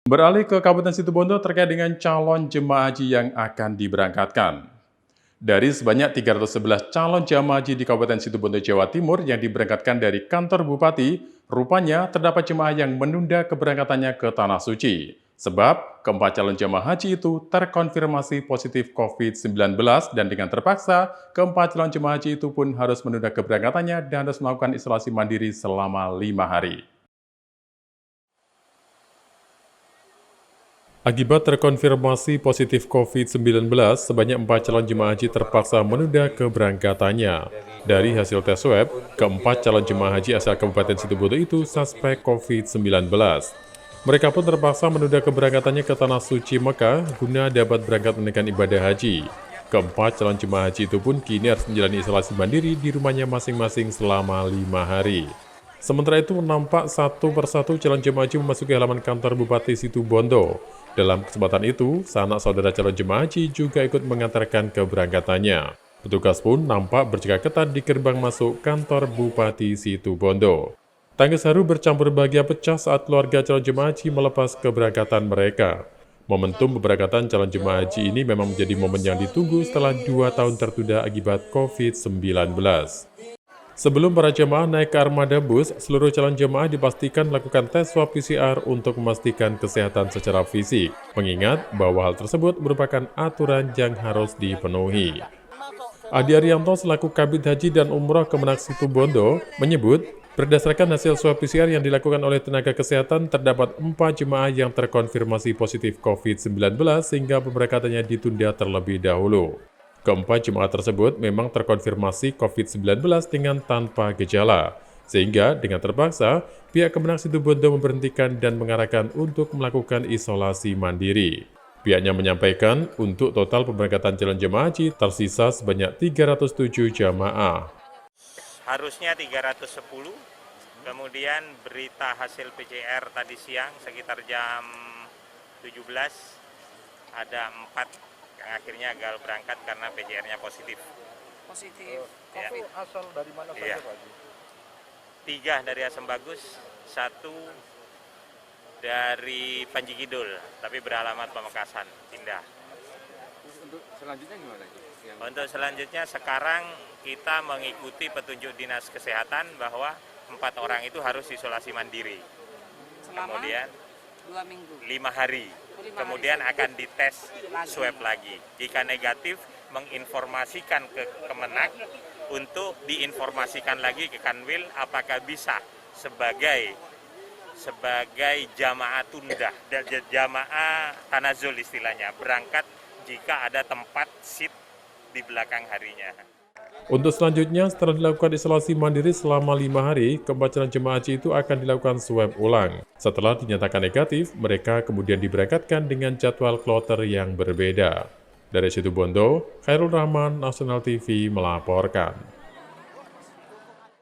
Beralih ke Kabupaten Situbondo terkait dengan calon jemaah haji yang akan diberangkatkan. Dari sebanyak 311 calon jemaah haji di Kabupaten Situbondo, Jawa Timur yang diberangkatkan dari kantor Bupati, rupanya terdapat jemaah yang menunda keberangkatannya ke Tanah Suci. Sebab keempat calon jemaah haji itu terkonfirmasi positif COVID-19 dan dengan terpaksa, keempat calon jemaah haji itu pun harus menunda keberangkatannya dan harus melakukan isolasi mandiri selama 5 hari. Akibat terkonfirmasi positif COVID-19, sebanyak 4 calon jemaah haji terpaksa menunda keberangkatannya. Dari hasil tes swab, keempat calon jemaah haji asal Kabupaten Situbondo itu suspek COVID-19. Mereka pun terpaksa menunda keberangkatannya ke Tanah Suci Mekah guna dapat berangkat menunaikan ibadah haji. Keempat calon jemaah haji itu pun kini harus menjalani isolasi mandiri di rumahnya masing-masing selama 5 hari. Sementara itu, nampak satu persatu calon jemaah haji memasuki halaman kantor Bupati Situbondo. Dalam kesempatan itu, sanak saudara calon jemaah haji juga ikut mengantarkan keberangkatannya. Petugas pun nampak berjaga ketat di gerbang masuk kantor Bupati Situbondo. Tangis haru bercampur bahagia pecah saat keluarga calon jemaah haji melepas keberangkatan mereka. Momentum keberangkatan calon jemaah haji ini memang menjadi momen yang ditunggu setelah 2 tahun tertunda akibat COVID-19. Sebelum para jemaah naik ke armada bus, seluruh calon jemaah dipastikan melakukan tes swab PCR untuk memastikan kesehatan secara fisik, mengingat bahwa hal tersebut merupakan aturan yang harus dipenuhi. Adi Arianto selaku Kabid Haji dan Umroh Kemenak Situbondo menyebut, berdasarkan hasil swab PCR yang dilakukan oleh tenaga kesehatan, terdapat 4 jemaah yang terkonfirmasi positif COVID-19 sehingga pemberangkatannya ditunda terlebih dahulu. Keempat jemaah tersebut memang terkonfirmasi COVID-19 dengan tanpa gejala, sehingga dengan terpaksa, pihak Kemenak Situbondo memberhentikan dan mengarahkan untuk melakukan isolasi mandiri. Pihaknya menyampaikan untuk total pemberangkatan calon jemaah haji tersisa sebanyak 307 jamaah. Harusnya 310, kemudian berita hasil PCR tadi siang sekitar jam 17, ada 4 yang akhirnya gagal berangkat karena PCR-nya positif. Positif Ya. COVID. Asal dari mana Iya. saja Pak Haji? 3 dari Asam Bagus, 1 dari Panji Kidul, tapi beralamat Pamekasan, pindah. Terus untuk selanjutnya gimana Haji? Untuk selanjutnya sekarang kita mengikuti petunjuk Dinas Kesehatan bahwa 4 orang itu harus isolasi mandiri. Selama Kemudian 2 minggu. 5 hari. 5 Kemudian hari akan dites lagi. swab lagi. Jika negatif, menginformasikan ke Kemenak untuk diinformasikan lagi ke Kanwil apakah bisa sebagai jamaah tunda, jamaah tanazul istilahnya, berangkat jika ada tempat seat di belakang harinya. Untuk selanjutnya, setelah dilakukan isolasi mandiri selama 5 hari, keempat calon jemaah haji itu akan dilakukan swab ulang. Setelah dinyatakan negatif, mereka kemudian diberangkatkan dengan jadwal kloter yang berbeda. Dari Situbondo, Khairul Rahman, Nasional TV melaporkan.